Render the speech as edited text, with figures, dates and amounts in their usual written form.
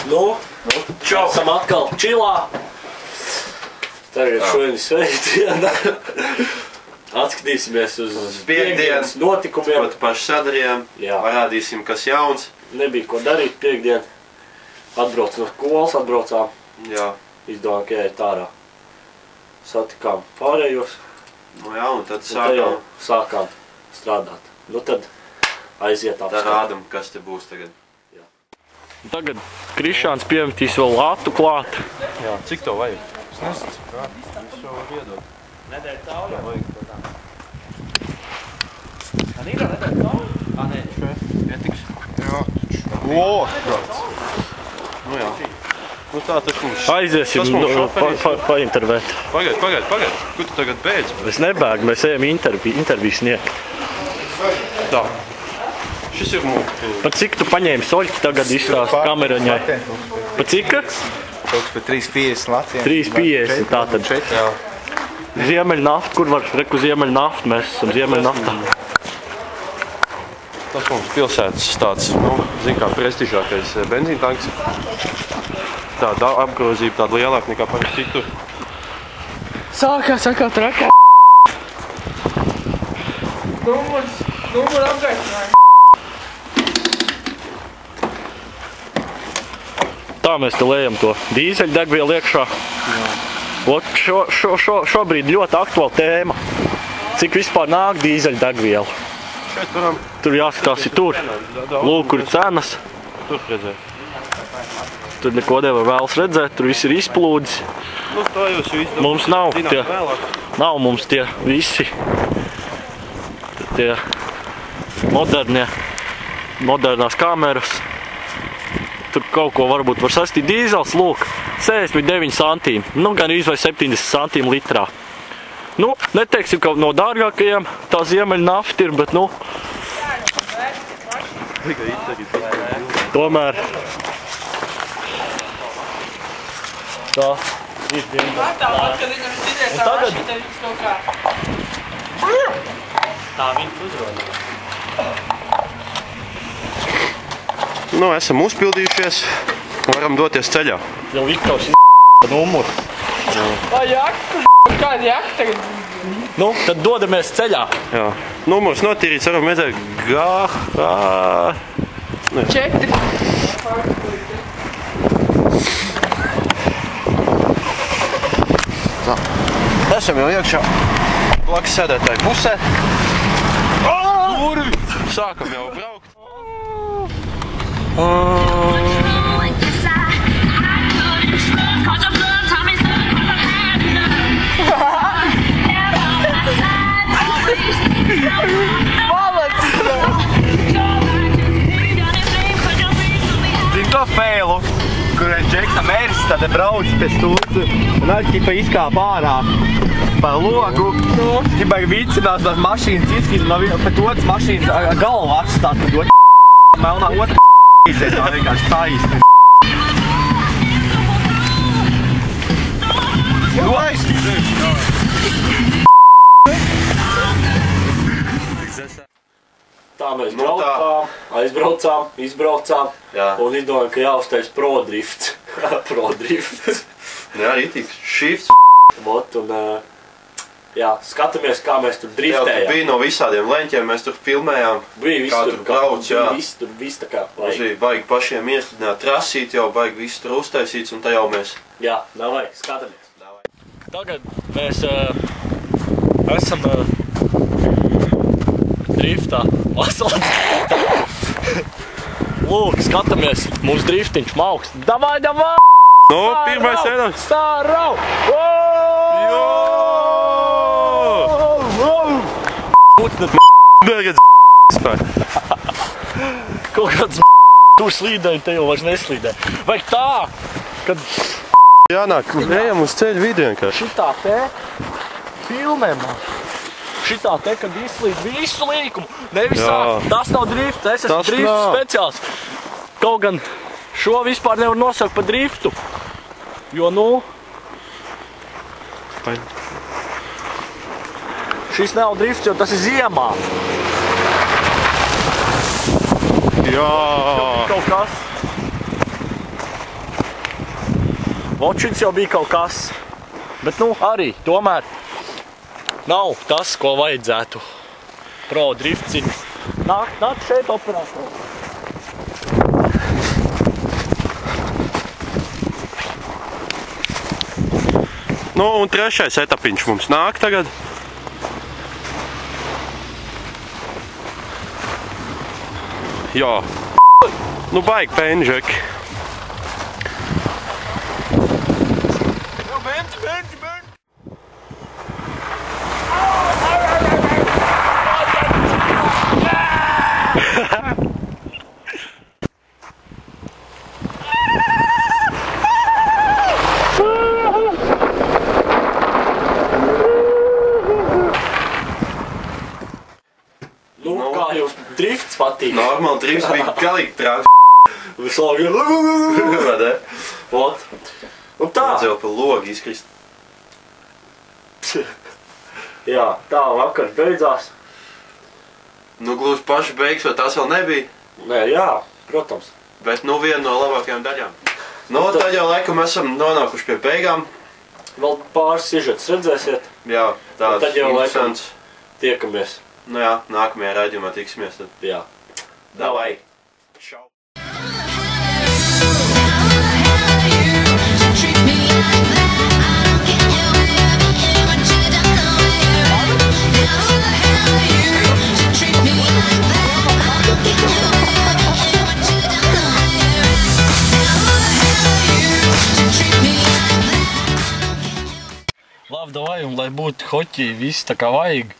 Nu, čau! Esam atkal čilā. Tagad šodien svētdiena. Atskatīsimies uz piekdienas notikumiem. Paši sadarījām, parādīsim, kas jauns. Nebija ko darīt piekdien. Atbrauc no skolas, atbraucām. Jā. Izdomājām, ka jāiet ārā. Satikām pārējos. Nu jā, un tad sākām strādāt. Nu tad aiziet apskatīt. Tad rādam, kas te būs tagad. Tagad Krišāns piemetīs vēl lātu klāt. Jā, cik tev vajag? Es nesacu, kā? Es jau varu iedot. Nedēļ cauri? Vajag. Anīra, nedēļ cauri? Nē, pietiks. Jā. O, kāds. Nu jā. Nu tā tas mums. Aiziesim paintervēt. Pagaid. Kur tu tagad beidz? Es nebēgu, mēs ejam interviju sniegt. Tā. Šis ir mūsu. Par cik tu paņēmi soļķi tagad izstāst kameraņai? Par cik? Kaut par 3,50 Latvijiem. 3,50 tātad. Jā. Ziemeļnafta, kur var reku Ziemeļnafta? Mēs esam Ziemeļnaftā. Tas mums pilsētas tāds, nu, zin kā, prestižākais benzīntanks. Tāda apgrozība, tāda lielāka nekā parasti citur. Sākās atkal trakā. Numur apgaicinājumi. Tā mēs te lējam to dīzeļdegvielu iekšā. Šobrīd ļoti aktuāla tēma. Cik vispār nāk dīzeļdegvielu? Šeit varam. Tur jāskatās ir tur. Lūk, kur cenas. Tur redzēt. Tur neko nevar vēlas redzēt, tur viss ir izplūdis. Nu, to jūs visu. Mums nav tie, nav mums tie visi, tie modernās kameras. Tur kaut ko varbūt var sastīt. Dīzels, lūk, 69 centīmi, nu gan vai 70 centīmi litrā. Nu, neteiksim, ka no dārgākajiem tā Ziemeļnafta ir, bet, nu, tomēr tā ir vienkārši. Tagad tā viņa uzrunā. Nu, esam uzpildījušies, varam doties ceļā. Jau Viktors numuru. Vai jakta? Kāda jakta tagad? Nu, tad dodamies ceļā. Jā. Numurs notīrīts, varam redzēt GH. 4. Tā. Esam jau iekšā blakus sēdētāju pusē. Sākam jau braukt. Zin to feilu, kur Džeksa Mērs tāda brauc pie stūci un ķipa izkāp ārā pa logu. Ķipa vicinās tās mašīnas izskīt un pēc otras mašīnas galvu atstāt. Melnā otra izēt, tā vienkārši taisni. Tā mēs braukām, aizbraucām, izbraucām un izdomājām, ka jāuztais prodrifts. Prodrifts. Jā, rītīgs. Shifts. Un, jā, skatāmies, kā mēs tur driftējām. Jā, tur bija no visādiem leņķiem, mēs tur filmējām, kā tur brauc, jā. Viss tā kā vajag. Mums baigi pašiem ieslidināt trasīt, jau baigi viss tur uztaisīts, un tā jau mēs. Jā, davai, skatāmies. Tagad mēs esam driftā. Lūk, skatāmies, mums driftiņš mauks. Davai! Nu, pirmais ēdams. Stārau! Bēgad spēj. Kaut kāds tur slīdēji, te jau vairs neslīdē. Vajag tā, kad... Jānāk, ejam uz ceļu vidi vienkārši. Šitā te filmē man. Šitā te, kad izslīd visu līkumu. Nevis sāk, tas nav drifts, es esmu drifts speciāls. Kaut gan šo vispār nevar nosaukt par driftu. Jo, nu... Šis nav drifts, jo tas ir ziemā. Jā. Kaut kas. Vočins jau bija kaut kas. Bet nu arī, tomēr nav tas, ko vajadzētu. Pro driftsiņu. Nāk šeit operātori. Nu, un trešais etapiņš mums nāk tagad. Jā. Nu, baigi pēņžeki. Nu, kā jums drifts patīk? Normāli drifts bija galīgi trāks. Visu laiku Vai ne? Vot. Nu tā. Vajadzēja pa logu izkrist. Jā, tā vakar beidzās. Nu, gluži paši beigas, vai tas vēl nebija? Nē, jā, protams. Bet nu viena no labākajām daļām. Nu, tad jau laikam esam nonākuši pie beigām. Vēl pāris sižetus redzēsiet. Jā, tāds Tad jau laikam interesants. tiekamies. Nu jā, nākamajā raidījumā tiksimies tad. Jā. Davai! Čau! Labi, davai, un lai būtu hoķī, viss tā kā vajag.